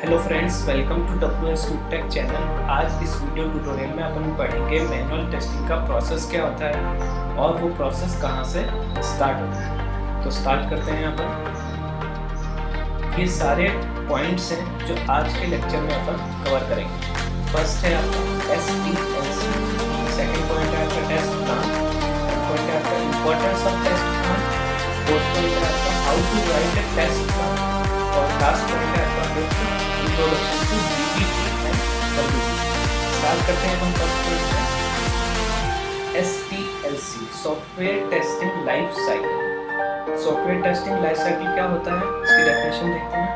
Hello friends, welcome to WS tech channel. आज इस video tutorial में अपन पढ़ेंगे मैनुअल टेस्टिंग का प्रोसेस क्या होता है और वो प्रोसेस कहाँ से स्टार्ट होता है। तो स्टार्ट करते हैं अपन। ये सारे पॉइंट्स हैं जो आज के लेक्चर में अपन कवर करेंगे। फर्स्ट है आपका STLC, सेकेंड पॉइंट है आपका टेस्ट प्लान, थर्ड पॉइंट है आपका importance of test plan, fourth point है आपका how to write a test plan और लास्ट पॉइंट है आपका introduction to DBT and WBT। Start करते हैं हम फर्स्ट पॉइंट से। STLC, software testing life cycle. Software testing life cycle क्या होता है, इसकी डेफिनेशन देखते हैं।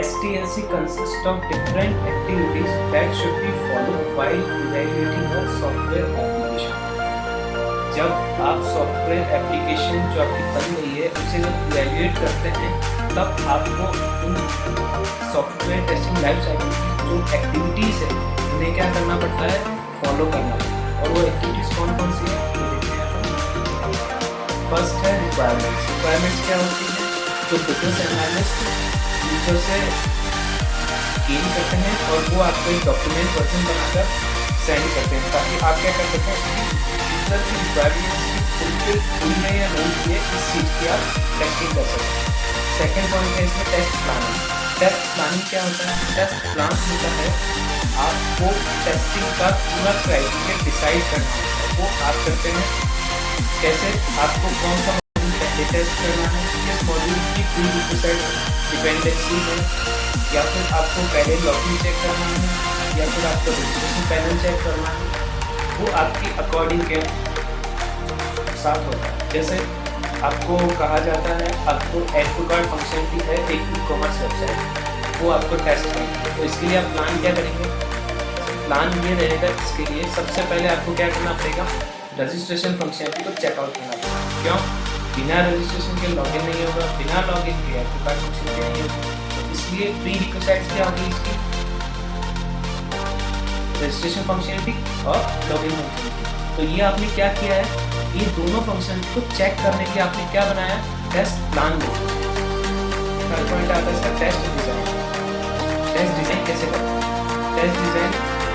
STLC consists of different activities that should be followed while evaluating a software application। जब आप सॉफ्टवेयर एप्लीकेशन जो आपकी बन रही है उसे जब इवैल्यूएट करते हैं तब आपको उन सॉफ्टवेयर टेस्टिंग लाइफ साइकिल की जो एक्टिविटीज़ है उन्हें क्या करना पड़ता है, फॉलो करना है। और वो एक्टिविटीज़ कौन कौन सी है ये देखते हैं अपन। फर्स्ट है रिक्वायरमेंट्स। रिक्वायरमेंट्स क्या होती है, जो बिजनेस एनालिस्ट यूजर से गेन करते हैं और वो आपको एक डॉक्यूमेंट वर्जन बनाकर सेंड करते हैं ताकि आप क्या कर सकते हैं, यूजर की रिक्वायरमेंट्स फुलफिल हुई है या नहीं हुई है इस चीज़ की आप टेस्टिंग कर सकते हैं। सेकेंड पॉइंट है इसमें टेस्ट प्लानिंग। टेस्ट प्लानिंग क्या होता है, टेस्ट प्लान होता है आपको टेस्टिंग का पूरा क्राइटेरिया डिसाइड करना होता है। वो आप करते हैं कैसे, आपको कौन सा मॉड्यूल पहले टेस्ट करना है, किस मॉड्यूल की प्री रिक्विजिट डिपेंडेंसी है, या फिर आपको पहले लॉगिन चेक करना है या फिर आपको रजिस्ट्रेशन पैनल चेक करना है। वो आपकी अकॉर्डिंग के साथ होता है। जैसे आपको कहा जाता है आपको ऐड टू कार्ट फंक्शनलिटी है एक ई-कॉमर्स वेबसाइट, वो आपको टेस्ट करना है। तो इसके लिए आप प्लान क्या करेंगे, प्लान ये रहेगा। इसके लिए सबसे पहले आपको क्या करना पड़ेगा, रजिस्ट्रेशन फंक्शनलिटी को चेकआउट करना पड़ेगा। क्यों, बिना रजिस्ट्रेशन के लॉगिन नहीं होगा, बिना लॉगिन के ऐड टू कार्ट फंक्शनलिटी नहीं होगी। इसलिए प्री रिक्विजिट्स क्या होगी इसकी, रजिस्ट्रेशन फंक्शनलिटी और लॉगिन फंक्शनलिटी। तो ये आपने क्या किया है, ये दोनों फंक्शन को चेक करने के आपने क्या बनाया, टेस्ट प्लान। थर्ड पॉइंट आता है इसका टेस्ट डिज़ाइन। टेस्ट डिज़ाइन कैसे करते हैं, टेस्ट डिज़ाइन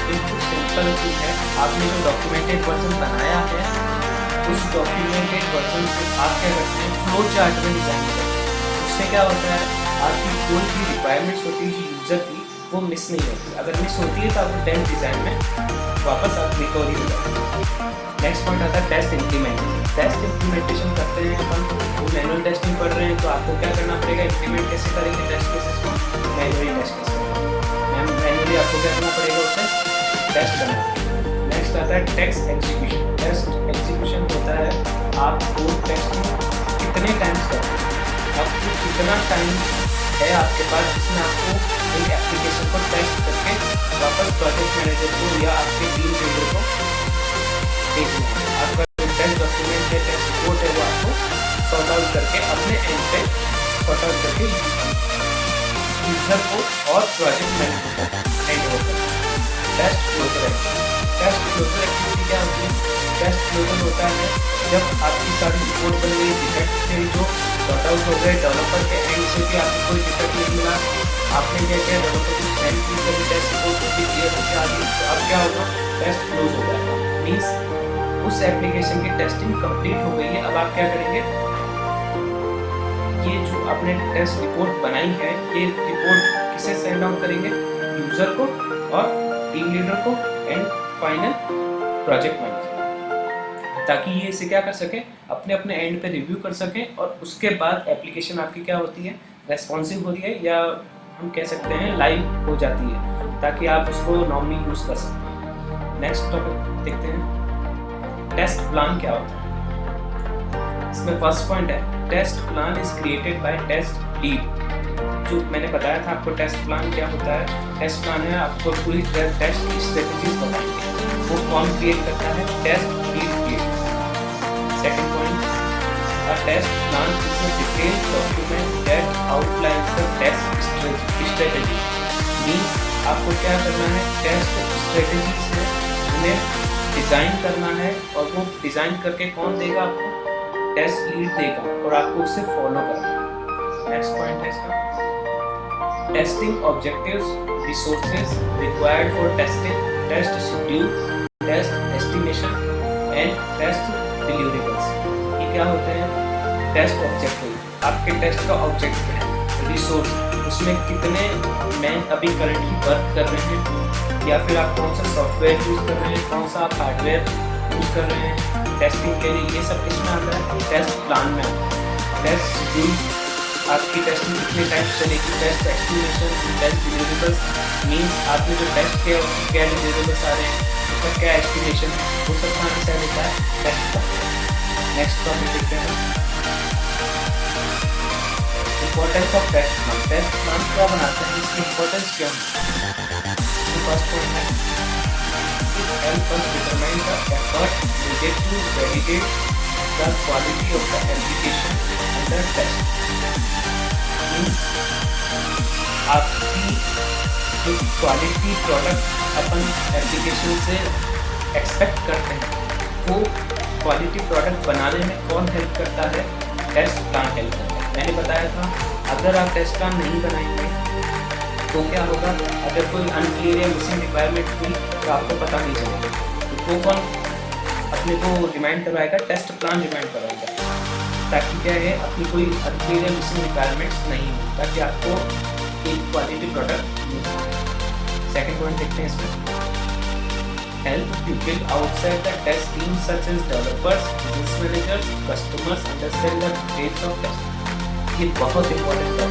बिल्कुल सिंपल चीज़ है। आपने जो डॉक्यूमेंटेड वर्जन बनाया है उस डॉक्यूमेंटेड वर्जन को आप क्या करते हैं, फ्लो चार्ट में डिज़ाइन करते हैं। उससे क्या होता है, आपकी कोई भी रिक्वायरमेंट्स होती है यूज़र की वो मिस नहीं होती। अगर मिस होती है तो आपको टेस्ट डिज़ाइन में वापस आप रिकवरी हो जाती है। नेक्स्ट पॉइंट आता है टेस्ट इम्प्लीमेंटेशन। टेस्ट इम्प्लीमेंटेशन करते हैं अपन, वो मैनुअल टेस्टिंग पढ़ रहे हैं तो आपको क्या करना पड़ेगा, इम्प्लीमेंट कैसे करेंगे टेस्ट केसेस को, मैनुअली टेस्ट केस करेंगे। मैनुअली आपको क्या करना पड़ेगा, उसे टेस्ट करना। नेक्स्ट आता है टेस्ट एग्जीक्यूशन। टेस्ट एग्जीक्यूशन होता है आपको टेस्टिंग कितने टाइम्स करते हैं, आपको कितना टाइम है आपके पास जिसमें आपको एक एप्लीकेशन को टेस्ट करके वापस प्रोजेक्ट मैनेजर को या आपके टीम लीडर को देखना है। आपका जो टेस्ट डॉक्यूमेंट है, टेस्ट रिपोर्ट है, वो आपको सॉर्ट आउट करके अपने एंड पे सॉर्ट आउट करके यूजर को और प्रोजेक्ट मैनेजर को हैंड ओवर करना है। Test closure activity. Test closure activity क्या होती है, टेस्ट क्लोजर होता है जब आपकी सारी रिपोर्ट बन गई, डिफेक्ट थे जो सॉर्ट आउट हो गए, डेवलपर के एंड से भी आपको कोई डिफेक्ट नहीं मिला, आपने क्या किया, डेवलपर को सेंड की कभी टेस्ट रिपोर्ट भी क्लियर होकर आ गई, तो अब क्या होगा, टेस्ट क्लोज हो जाएगा। मीन्स उस एप्लीकेशन की टेस्टिंग कंप्लीट हो गई है। अब आप क्या करेंगे, ये जो आपने टेस्ट रिपोर्ट बनाई है ये रिपोर्ट किसे सेंड आउट करेंगे, यूजर को और टीम लीडर को एंड फाइनल प्रोजेक्ट मैनेजर, ताकि ये इसे क्या कर सके, अपने अपने एंड पे रिव्यू कर सके और उसके बाद एप्लीकेशन आपकी क्या होती है, रेस्पॉन्सिव हो रही है या हम कह सकते हैं लाइव हो जाती है, ताकि आप उसको नॉर्मली यूज़ कर सकते हैं। नेक्स्ट टॉपिक देखते हैं, टेस्ट प्लान क्या होता है। इसमें फर्स्ट पॉइंट है test plan is created by test lead. जो मैंने बताया था आपको टेस्ट प्लान क्या होता है, टेस्ट प्लान है आपको पूरी टेस्ट की स्ट्रेटजीज बताएंगे, वो कौन क्रिएट करता है, test lead create. Second point, a test plan is a detailed document that outlines the test strategy. Means आपको क्या करना है, टेस्ट स्ट्रेटजीज है उन्हें डिज़ाइन करना है और वो डिज़ाइन करके कौन देगा आपको, टेस्ट लीड देगा और आपको उसे फॉलो करना है। नेक्स्ट पॉइंट है इसका testing objectives, resources required for testing, test schedule, test estimation and test deliverables. ये क्या होते हैं? टेस्ट ऑब्जेक्टिव, आपके टेस्ट का ऑब्जेक्ट क्या है? रिसोर्स, उसमें कितने मैन अभी करंटली वर्क कर रहे हैं, या फिर आप कौन सा सॉफ्टवेयर यूज़ कर रहे हैं, कौन सा आप हार्डवेयर यूज़ कर रहे हैं टेस्टिंग के लिए, ये सब किसमें आता है? टेस्ट प्लान में आता है। टेस्ट शेड्यूल, आपकी टेस्टिंग कितने टाइम चलेगी, test estimation, test deliverables means आपने जो टेस्ट किया उसके क्या डिलीवरेबल्स आ रहे हैं, उसका क्या एस्टिमेशन, वो सब कहाँ से होता है? टेस्ट का। नेक्स्ट टॉपिक देखते हैं, importance of test plan. Test plan क्या बनाते हैं, इसकी इम्पोर्टेंस क्या है? फर्स्ट पॉइंट है, it helps us determine the effort needed to validate the quality of the application under test. Means आपकी जो क्वालिटी प्रोडक्ट अपन एप्लीकेशन से एक्सपेक्ट करते हैं, वो क्वालिटी प्रोडक्ट बनाने में कौन हेल्प करता है? टेस्ट प्लान हेल्प करता है। मैंने बताया था अगर आप टेस्ट प्लान नहीं बनाएंगे तो क्या होगा? अगर कोई अनक्लियर या मिसिंग रिक्वायरमेंट हुई तो आपको पता नहीं चलेगा, तो वो कौन अपने को रिमाइंड करवाएगा? टेस्ट प्लान रिमाइंड करवाएगा, ताकि क्या है अपनी कोई अनक्लियर या मिसिंग रिक्वायरमेंट्स नहीं हो, ताकि आपको एक क्वालिटी प्रोडक्ट मिल सके। सेकेंड पॉइंट देखते हैं इसमें, help people outside the test team such as developers, business managers, customers understand the trades of test. ये बहुत इंपॉर्टेंट है।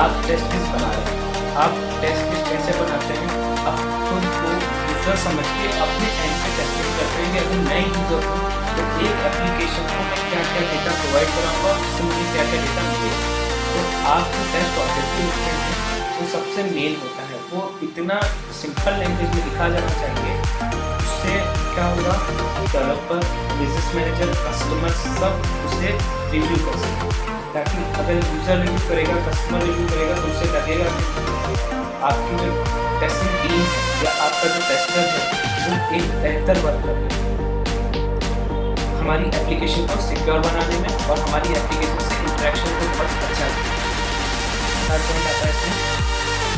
आप टेस्ट केस बना रहे हैं, आप टेस्ट केस कैसे बनाते हैं? आप खुद को यूज़र समझ के अपने एंड पे टेस्टिंग करते हैं कि अगर मैं यूज़र हूँ तो एक एप्लीकेशन को मैं क्या क्या डेटा प्रोवाइड कराऊंगा, उससे मुझे क्या क्या डेटा मिलेगा। तो आप जो टेस्ट ऑब्जेक्टिव लिखते हैं वो सबसे मेन होता है, वो इतना सिंपल लैंग्वेज में लिखा जाना चाहिए, उससे क्या होगा? डेवलपर, बिजनेस मैनेजर, कस्टमर सब उसे रिव्यू कर सकें, ताकि अगर यूज़र रिव्यू करेगा, कस्टमर रिव्यू करेगा तो उसे लगेगा कि आपकी जो टेस्टिंग टीम या आपका जो टेस्टर है वो एक बेहतर वर्क कर रहा है हमारी एप्लीकेशन को सिक्योर बनाने में और हमारी एप्लीकेशन से इंटरेक्शन को बहुत अच्छा है। थर्ड पॉइंट आता है इसमें,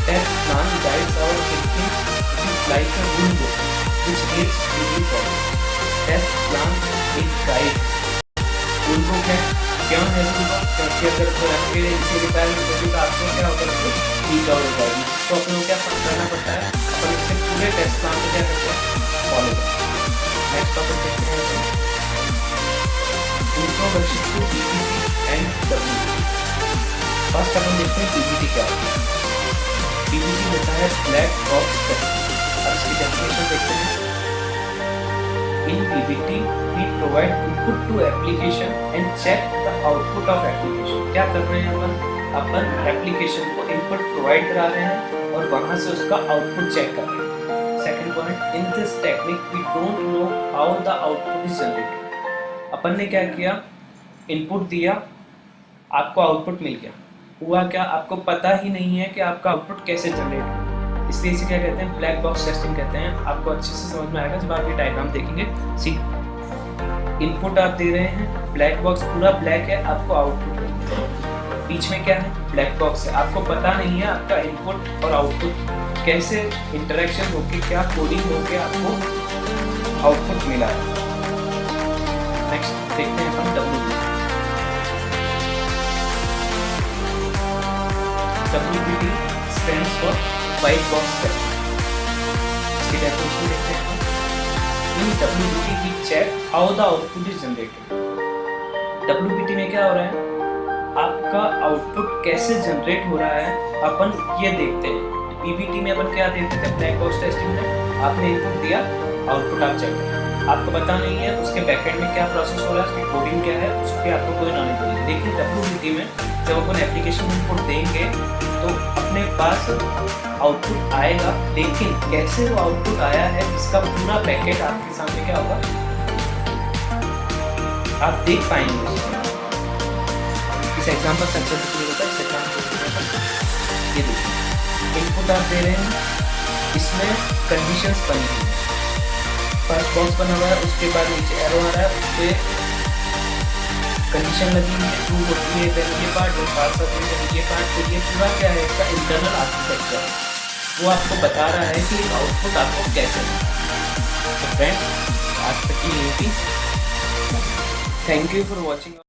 test plan guides our thinking like a rule book which needs to be followed. Test plan एक गाइड, रूल बुक है। क्यों है रूल बुक? क्योंकि अगर कोई आपके इसी रिक्वायरमेंट होगी तो आपको क्या होगा? रीकवर हो जाएगी। तो अपन को क्या करना पड़ता है? अपन इससे पूरे टेस्ट प्लान को क्या करते हैं? फॉलो करते हैं। नेक्स्ट टॉपिक देखते हैं, introduction to PPT and WPT. First अपन देखते हैं पीपीटी क्या होता है। पीपीटी होता है ब्लैक बॉक्स टेस्ट। अब इसकी डेफिनेशन देखते हैं। In PPT, we provide input to application and check the output of application. क्या कर रहे हैं अपन एप्लीकेशन को इनपुट प्रोवाइड करा रहे हैं और वहाँ से उसका आउटपुट चेक कर रहे हैं। Second point, in this technique we don't know how the output is generated. अपन ने क्या किया? इनपुट दिया, आपको आउटपुट मिल गया। हुआ क्या? आपको पता ही नहीं है कि आपका आउटपुट कैसे जनरेट हुआ, इसलिए इसे क्या कहते हैं? ब्लैक बॉक्स टेस्टिंग कहते हैं। आपको अच्छे से समझ में आएगा जब आप ये डायग्राम देखेंगे। सी, इनपुट आप दे रहे हैं, ब्लैक बॉक्स पूरा ब्लैक है, आपको आउटपुट है। बीच में क्या है? ब्लैक बॉक्स है। आपको पता नहीं है आपका इनपुट और आउटपुट कैसे इंटरेक्शन होके, क्या कोडिंग होके आपको आउटपुट मिला है। नेक्स्ट देखते हैं हम WPT. WPT stands for white box testing. इसकी डेफिनेशन देखते हैं। In WPT we check how the output is generated. WPT में क्या हो रहा है? आपका आउटपुट कैसे जनरेट हो रहा है अपन ये देखते हैं। पीपीटी में अपन क्या देखते थे? ब्लैक बॉक्स टेस्टिंग में आपने इनपुट दिया, आउटपुट आप चेक करें। आपको पता नहीं है उसके बैकएंड में क्या प्रोसेस हो रहा है, उसकी कोडिंग क्या है, उसकी आपको कोई नॉलेज नहीं है। लेकिन डब्ल्यूपीटी में जब अपन एप्लीकेशन इनपुट देंगे तो अपने पास आउटपुट आएगा, लेकिन कैसे वो आउटपुट आया है इसका पूरा पैकेट आपके सामने क्या होगा, आप देख पाएंगे। इस एग्जाम्पल से अच्छा क्लियर होता है। इस एग्जाम्पल ये देखिए, इनपुट आप दे रहे हैं, इसमें कंडीशंस बनी हुई है। फर्स्ट बॉक्स बना हुआ है, उसके बाद नीचे एरो आ रहा है, उस पर कंडीशन लगी हुई है, ट्रू और ये पार्ट साथ साथ में ये पार्ट, तो ये पूरा क्या है इसका इंटरनल आर्किटेक्चर, वो आपको बता रहा है कि एक आउटपुट आपको कैसे मिले। तो फ्रेंड आज तक की यही थी। Thank you for watching.